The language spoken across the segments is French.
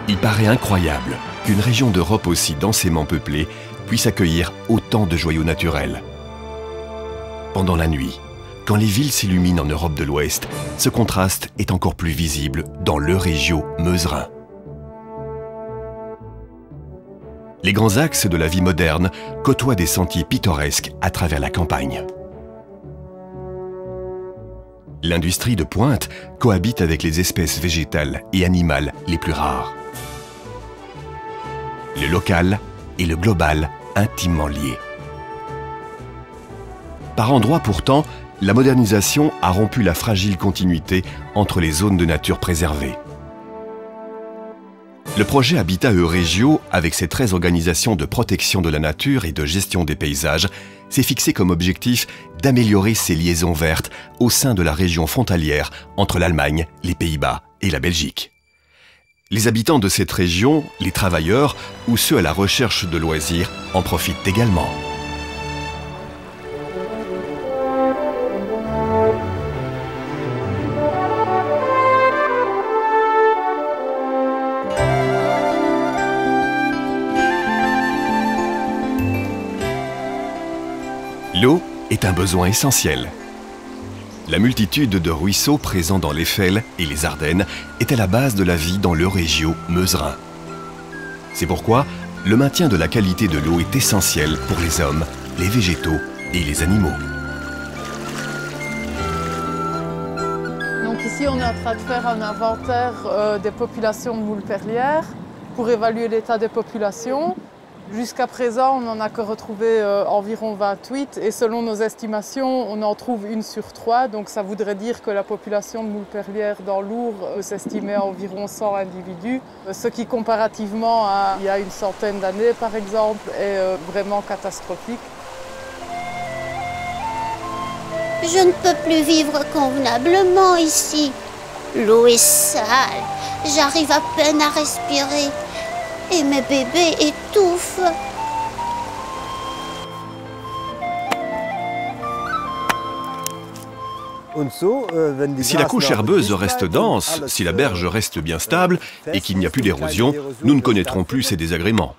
Il paraît incroyable qu'une région d'Europe aussi densément peuplée puisse accueillir autant de joyaux naturels. Pendant la nuit, quand les villes s'illuminent en Europe de l'Ouest, ce contraste est encore plus visible dans l'Eurégio Meuse-Rhin. Les grands axes de la vie moderne côtoient des sentiers pittoresques à travers la campagne. L'industrie de pointe cohabite avec les espèces végétales et animales les plus rares. Le local et le global intimement liés. Par endroits pourtant, la modernisation a rompu la fragile continuité entre les zones de nature préservées. Le projet Habitat Euregio, avec ses 13 organisations de protection de la nature et de gestion des paysages, s'est fixé comme objectif d'améliorer ces liaisons vertes au sein de la région frontalière entre l'Allemagne, les Pays-Bas et la Belgique. Les habitants de cette région, les travailleurs ou ceux à la recherche de loisirs en profitent également. L'eau est un besoin essentiel. La multitude de ruisseaux présents dans l'Eifel et les Ardennes est à la base de la vie dans l'Eurégio Meuse-Rhin. C'est pourquoi le maintien de la qualité de l'eau est essentiel pour les hommes, les végétaux et les animaux. Donc ici, on est en train de faire un inventaire des populations de moules perlières pour évaluer l'état des populations. Jusqu'à présent, on n'en a que retrouvé environ 28 et selon nos estimations, on en trouve 1 sur 3. Donc ça voudrait dire que la population de moules perlières dans l'Our s'estimait à environ 100 individus, ce qui comparativement à il y a une centaine d'années par exemple est vraiment catastrophique. Je ne peux plus vivre convenablement ici. L'eau est sale, j'arrive à peine à respirer. Et mes bébés étouffent. Si la couche herbeuse reste dense, si la berge reste bien stable et qu'il n'y a plus d'érosion, nous ne connaîtrons plus ces désagréments.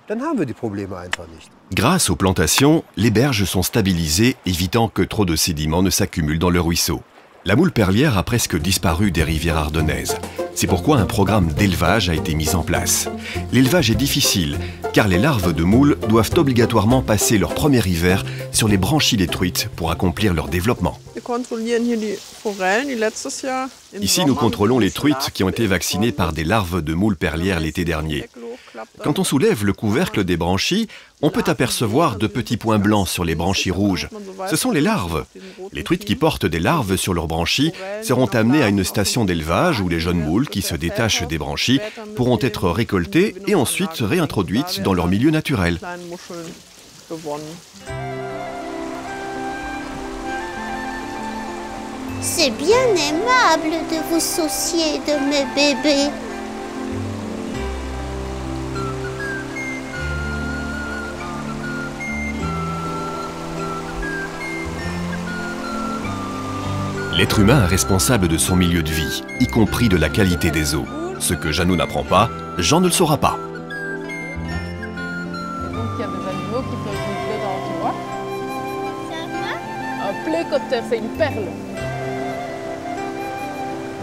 Grâce aux plantations, les berges sont stabilisées, évitant que trop de sédiments ne s'accumulent dans le ruisseau. La moule perlière a presque disparu des rivières ardennaises. C'est pourquoi un programme d'élevage a été mis en place. L'élevage est difficile, car les larves de moules doivent obligatoirement passer leur premier hiver sur les branchies des truites pour accomplir leur développement. Ici, nous contrôlons les truites qui ont été vaccinées par des larves de moules perlières l'été dernier. Quand on soulève le couvercle des branchies, on peut apercevoir de petits points blancs sur les branchies rouges. Ce sont les larves. Les truites qui portent des larves sur leurs branchies seront amenées à une station d'élevage où les jeunes moules qui se détachent des branchies pourront être récoltées et ensuite réintroduites dans leur milieu naturel. C'est bien aimable de vous soucier de mes bébés. L'être humain est responsable de son milieu de vie, y compris de la qualité des eaux. Ce que Jeannot n'apprend pas, Jean ne le saura pas. Donc il y a des animaux qui peuvent vivre dedans, tu vois. Ça va? Un plécoptère, c'est une perle.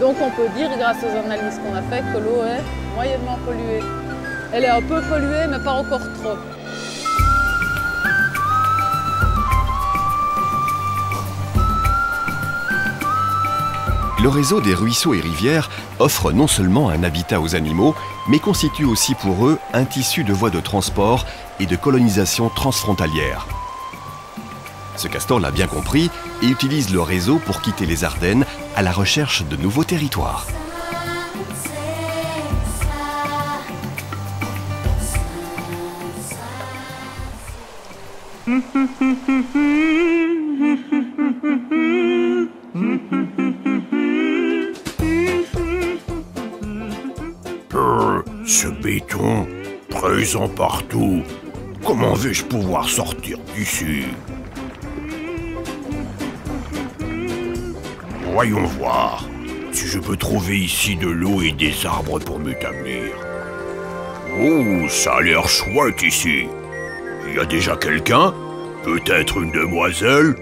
Donc on peut dire, grâce aux analyses qu'on a faites, que l'eau est moyennement polluée. Elle est un peu polluée, mais pas encore trop. Le réseau des ruisseaux et rivières offre non seulement un habitat aux animaux, mais constitue aussi pour eux un tissu de voies de transport et de colonisation transfrontalière. Ce castor l'a bien compris et utilise le réseau pour quitter les Ardennes à la recherche de nouveaux territoires. Ce béton, présent partout, comment vais-je pouvoir sortir d'ici? Voyons voir si je peux trouver ici de l'eau et des arbres pour m'établir. Oh, ça a l'air chouette ici. Il y a déjà quelqu'un? Peut-être une demoiselle?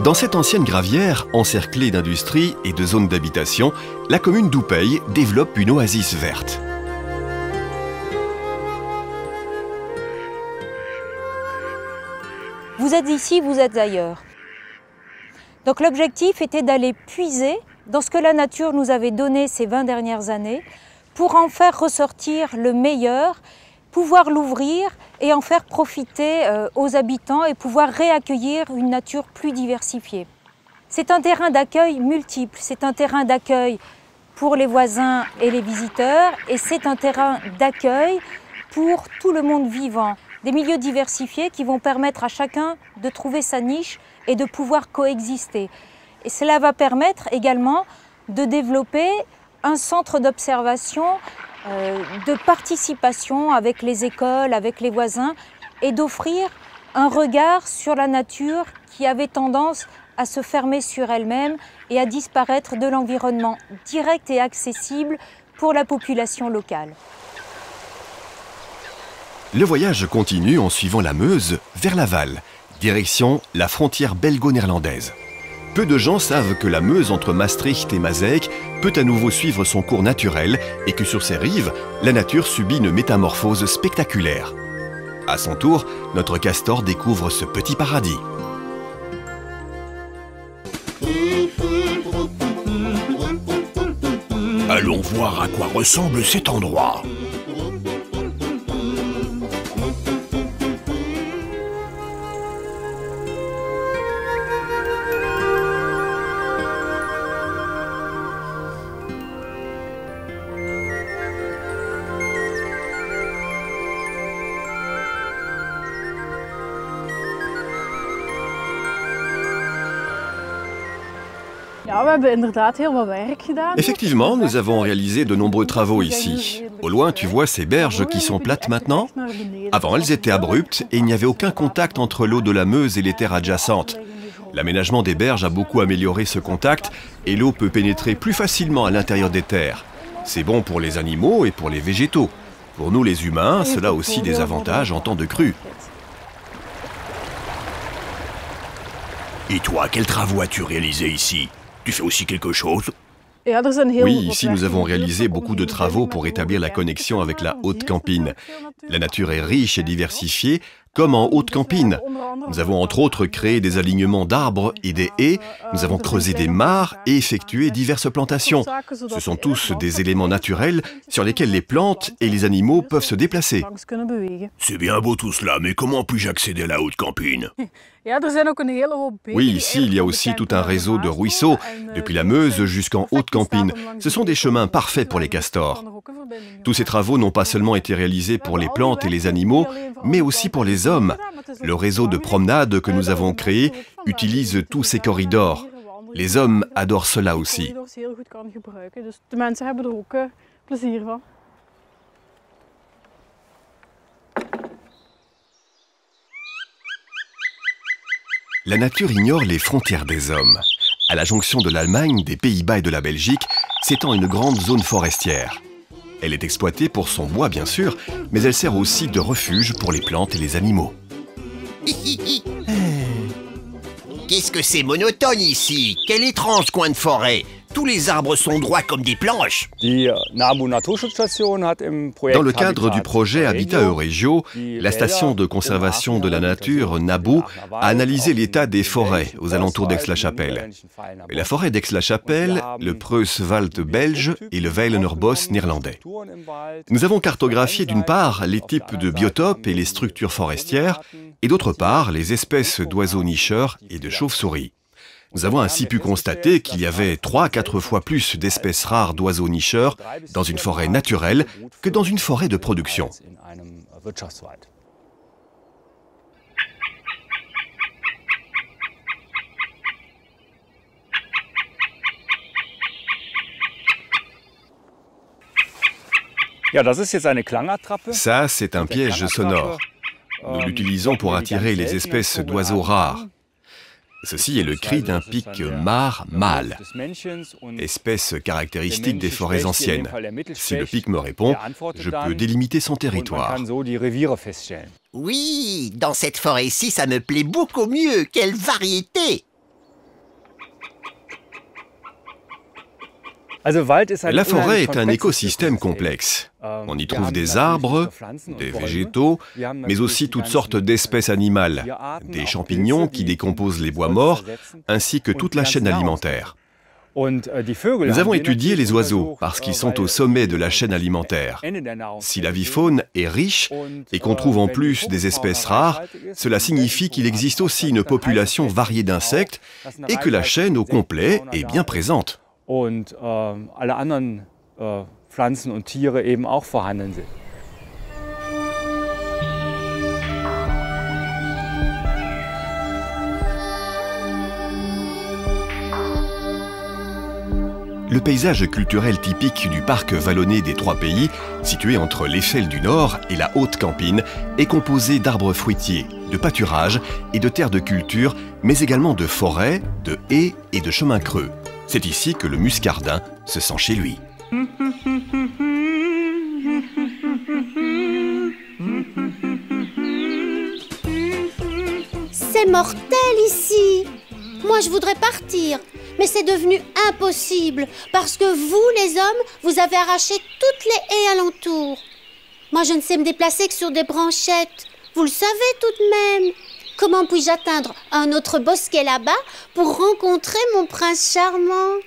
Dans cette ancienne gravière, encerclée d'industries et de zones d'habitation, la commune d'Oupeil développe une oasis verte. Vous êtes ici, vous êtes ailleurs. Donc l'objectif était d'aller puiser dans ce que la nature nous avait donné ces 20 dernières années pour en faire ressortir le meilleur, pouvoir l'ouvrir et en faire profiter aux habitants et pouvoir réaccueillir une nature plus diversifiée. C'est un terrain d'accueil multiple, c'est un terrain d'accueil pour les voisins et les visiteurs et c'est un terrain d'accueil pour tout le monde vivant. Des milieux diversifiés qui vont permettre à chacun de trouver sa niche et de pouvoir coexister. Et cela va permettre également de développer un centre d'observation, de participation avec les écoles, avec les voisins et d'offrir un regard sur la nature qui avait tendance à se fermer sur elle-même et à disparaître de l'environnement direct et accessible pour la population locale. Le voyage continue en suivant la Meuse vers Laval, direction la frontière belgo-néerlandaise. Peu de gens savent que la Meuse entre Maastricht et Maaseik peut à nouveau suivre son cours naturel et que sur ses rives, la nature subit une métamorphose spectaculaire. À son tour, notre castor découvre ce petit paradis. Allons voir à quoi ressemble cet endroit. Effectivement, nous avons réalisé de nombreux travaux ici. Au loin, tu vois ces berges qui sont plates maintenant? Avant, elles étaient abruptes et il n'y avait aucun contact entre l'eau de la Meuse et les terres adjacentes. L'aménagement des berges a beaucoup amélioré ce contact et l'eau peut pénétrer plus facilement à l'intérieur des terres. C'est bon pour les animaux et pour les végétaux. Pour nous les humains, cela a aussi des avantages en temps de crue. Et toi, quels travaux as-tu réalisés ici? Tu fais aussi quelque chose? Oui, ici nous avons réalisé beaucoup de travaux pour établir la connexion avec la Haute-Campine. La nature est riche et diversifiée, comme en Haute-Campine. Nous avons entre autres créé des alignements d'arbres et des haies, nous avons creusé des mares et effectué diverses plantations. Ce sont tous des éléments naturels sur lesquels les plantes et les animaux peuvent se déplacer. C'est bien beau tout cela, mais comment puis-je accéder à la Haute-Campine? Oui, ici il y a aussi tout un réseau de ruisseaux, depuis la Meuse jusqu'en Haute-Campine. Ce sont des chemins parfaits pour les castors. Tous ces travaux n'ont pas seulement été réalisés pour les plantes et les animaux, mais aussi pour les hommes. Le réseau de promenades que nous avons créé utilise tous ces corridors. Les hommes adorent cela aussi. La nature ignore les frontières des hommes. À la jonction de l'Allemagne, des Pays-Bas et de la Belgique, s'étend une grande zone forestière. Elle est exploitée pour son bois, bien sûr, mais elle sert aussi de refuge pour les plantes et les animaux. Qu'est-ce que c'est monotone ici? Quel étrange coin de forêt! Tous les arbres sont droits comme des planches. Dans le cadre du projet Habitat Euregio, la station de conservation de la nature, NABU, a analysé l'état des forêts aux alentours d'Aix-la-Chapelle. La forêt d'Aix-la-Chapelle, le Preußwald belge et le Weilener-Bos néerlandais. Nous avons cartographié d'une part les types de biotopes et les structures forestières, et d'autre part les espèces d'oiseaux nicheurs et de chauves-souris. Nous avons ainsi pu constater qu'il y avait 3 à 4 fois plus d'espèces rares d'oiseaux nicheurs dans une forêt naturelle que dans une forêt de production. Ça, c'est un piège sonore. Nous l'utilisons pour attirer les espèces d'oiseaux rares. Ceci est le cri d'un pic mâle mâle, espèce caractéristique des forêts anciennes. Si le pic me répond, je peux délimiter son territoire. Oui, dans cette forêt-ci, ça me plaît beaucoup mieux. Quelle variété! La forêt est un écosystème complexe. On y trouve des arbres, des végétaux, mais aussi toutes sortes d'espèces animales, des champignons qui décomposent les bois morts, ainsi que toute la chaîne alimentaire. Nous avons étudié les oiseaux parce qu'ils sont au sommet de la chaîne alimentaire. Si l'avifaune est riche et qu'on trouve en plus des espèces rares, cela signifie qu'il existe aussi une population variée d'insectes et que la chaîne au complet est bien présente. Und alle anderen Pflanzen und Tiere eben auch vorhanden sind. Le paysage culturel typique du parc vallonné des Trois Pays, situé entre l'Eiffel du Nord et la Haute-Campine, est composé d'arbres fruitiers, de pâturages et de terres de culture, mais également de forêts, de haies et de chemins creux. C'est ici que le muscardin se sent chez lui. C'est mortel ici. Moi, je voudrais partir. Mais c'est devenu impossible parce que vous, les hommes, vous avez arraché toutes les haies alentour. Moi, je ne sais me déplacer que sur des branchettes. Vous le savez tout de même. Comment puis-je atteindre un autre bosquet là-bas pour rencontrer mon prince charmant?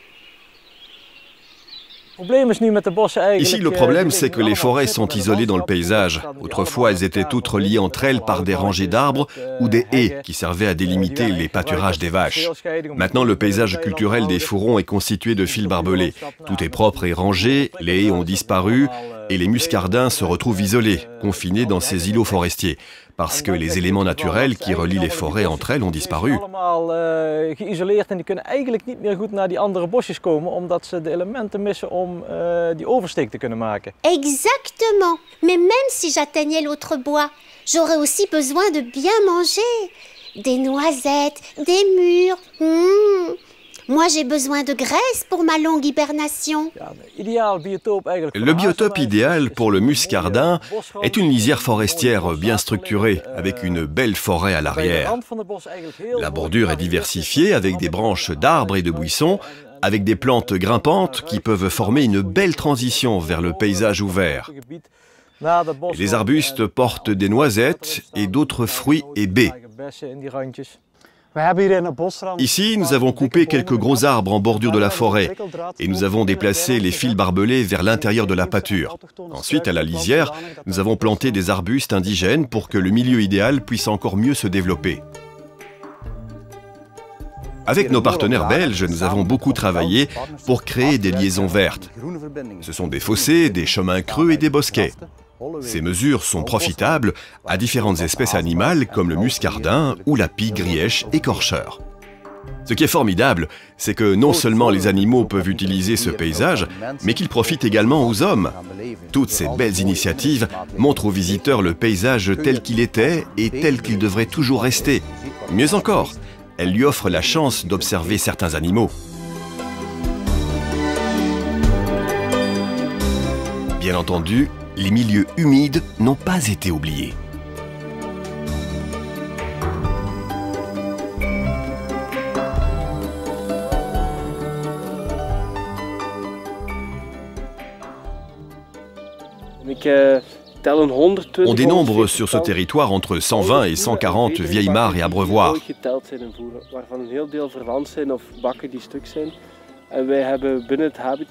Ici, le problème, c'est que les forêts sont isolées dans le paysage. Autrefois, elles étaient toutes reliées entre elles par des rangées d'arbres ou des haies qui servaient à délimiter les pâturages des vaches. Maintenant, le paysage culturel des Fourrons est constitué de fils barbelés. Tout est propre et rangé, les haies ont disparu et les muscardins se retrouvent isolés, confinés dans ces îlots forestiers, parce que les éléments naturels qui relient les forêts entre elles ont disparu. Exactement. Mais même si j'atteignais l'autre bois, j'aurais aussi besoin de bien manger. Des noisettes, des mûres. Moi, j'ai besoin de graisse pour ma longue hibernation. Le biotope idéal pour le muscardin est une lisière forestière bien structurée, avec une belle forêt à l'arrière. La bordure est diversifiée avec des branches d'arbres et de buissons, avec des plantes grimpantes qui peuvent former une belle transition vers le paysage ouvert. Les arbustes portent des noisettes et d'autres fruits et baies. Ici, nous avons coupé quelques gros arbres en bordure de la forêt et nous avons déplacé les fils barbelés vers l'intérieur de la pâture. Ensuite, à la lisière, nous avons planté des arbustes indigènes pour que le milieu idéal puisse encore mieux se développer. Avec nos partenaires belges, nous avons beaucoup travaillé pour créer des liaisons vertes. Ce sont des fossés, des chemins creux et des bosquets. Ces mesures sont profitables à différentes espèces animales comme le muscardin ou la pie grièche écorcheur. Ce qui est formidable, c'est que non seulement les animaux peuvent utiliser ce paysage, mais qu'ils profitent également aux hommes. Toutes ces belles initiatives montrent aux visiteurs le paysage tel qu'il était et tel qu'il devrait toujours rester. Mieux encore, elles lui offrent la chance d'observer certains animaux. Bien entendu, les milieux humides n'ont pas été oubliés. On dénombre sur ce territoire entre 120 et 140 vieilles mares et abreuvoirs.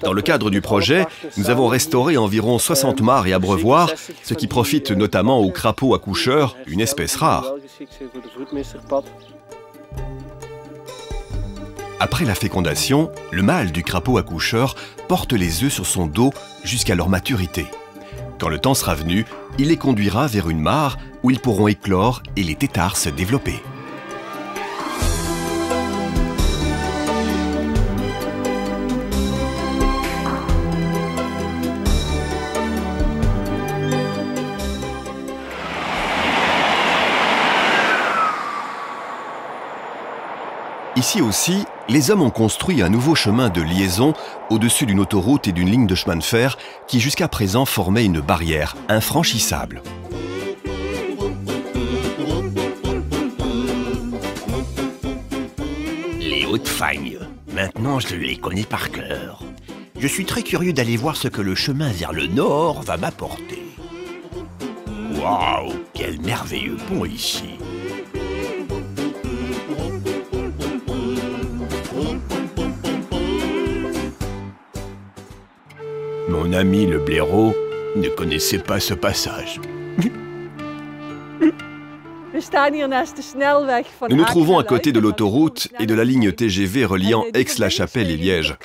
Dans le cadre du projet, nous avons restauré environ 60 mares et abreuvoirs, ce qui profite notamment aux crapauds accoucheurs, une espèce rare. Après la fécondation, le mâle du crapaud accoucheur porte les œufs sur son dos jusqu'à leur maturité. Quand le temps sera venu, il les conduira vers une mare où ils pourront éclore et les têtards se développer. Ici aussi, les hommes ont construit un nouveau chemin de liaison au-dessus d'une autoroute et d'une ligne de chemin de fer qui jusqu'à présent formait une barrière infranchissable. Les Hautes-Fagnes, maintenant je les connais par cœur. Je suis très curieux d'aller voir ce que le chemin vers le nord va m'apporter. Waouh, quel merveilleux pont ici! Mon ami le blaireau ne connaissait pas ce passage. Nous nous trouvons à côté de l'autoroute et de la ligne TGV reliant Aix-la-Chapelle et Liège.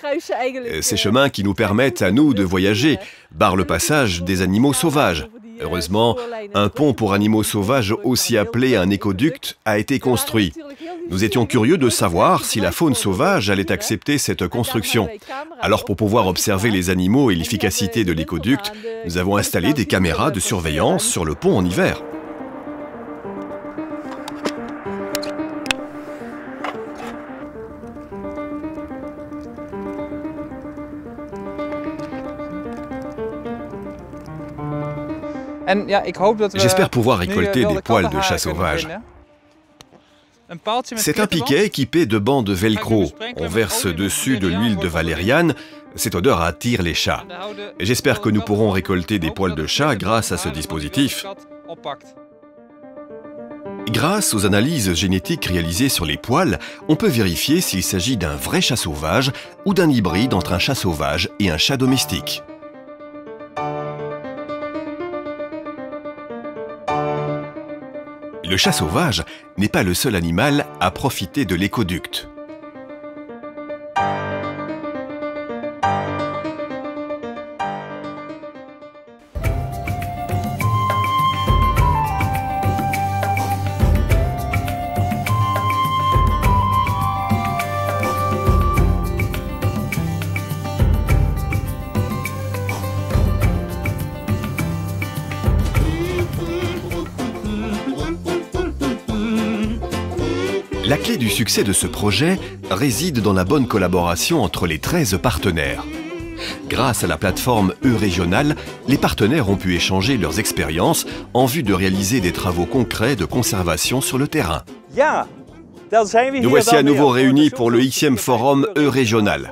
Ces chemins qui nous permettent à nous de voyager barrent le passage des animaux sauvages. Heureusement, un pont pour animaux sauvages, aussi appelé un écoduc, a été construit. Nous étions curieux de savoir si la faune sauvage allait accepter cette construction. Alors pour pouvoir observer les animaux et l'efficacité de l'écoduc, nous avons installé des caméras de surveillance sur le pont en hiver. J'espère pouvoir récolter des poils de chat sauvage. C'est un piquet équipé de bancs de velcro. On verse dessus de l'huile de valériane. Cette odeur attire les chats. J'espère que nous pourrons récolter des poils de chat grâce à ce dispositif. Grâce aux analyses génétiques réalisées sur les poils, on peut vérifier s'il s'agit d'un vrai chat sauvage ou d'un hybride entre un chat sauvage et un chat domestique. Le chat sauvage n'est pas le seul animal à profiter de l'écoduc. La clé du succès de ce projet réside dans la bonne collaboration entre les 13 partenaires. Grâce à la plateforme Eurégional, les partenaires ont pu échanger leurs expériences en vue de réaliser des travaux concrets de conservation sur le terrain. Nous voici à nouveau réunis pour le Xème Forum Eurégional.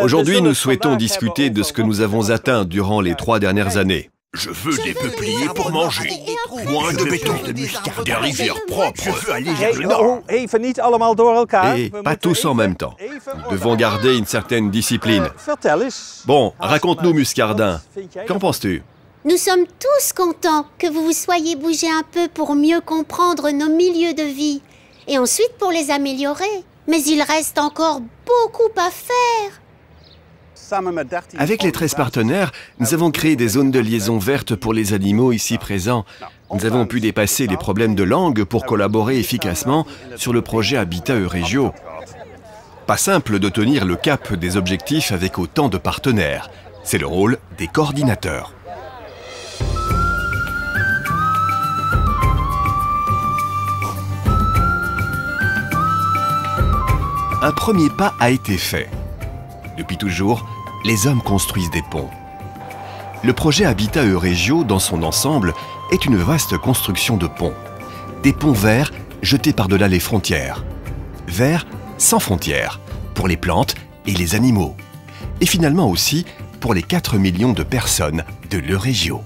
Aujourd'hui, nous souhaitons discuter de ce que nous avons atteint durant les 3 dernières années. Je veux des peupliers pour manger. Moins de béton, des rivières propres. Je veux aller vers le nord. Et pas tous en même temps. Nous devons garder une certaine discipline. Bon, raconte-nous, Muscardin. Qu'en penses-tu? Nous sommes tous contents que vous vous soyez bougé un peu pour mieux comprendre nos milieux de vie et ensuite pour les améliorer. Mais il reste encore beaucoup à faire. Avec les 13 partenaires, nous avons créé des zones de liaison vertes pour les animaux ici présents. Nous avons pu dépasser les problèmes de langue pour collaborer efficacement sur le projet Habitat Eurégio. Pas simple de tenir le cap des objectifs avec autant de partenaires. C'est le rôle des coordinateurs. Un premier pas a été fait. Depuis toujours, les hommes construisent des ponts. Le projet Habitat Eurégio, dans son ensemble, est une vaste construction de ponts. Des ponts verts jetés par-delà les frontières. Verts sans frontières, pour les plantes et les animaux. Et finalement aussi pour les 4 millions de personnes de l'Eurégio.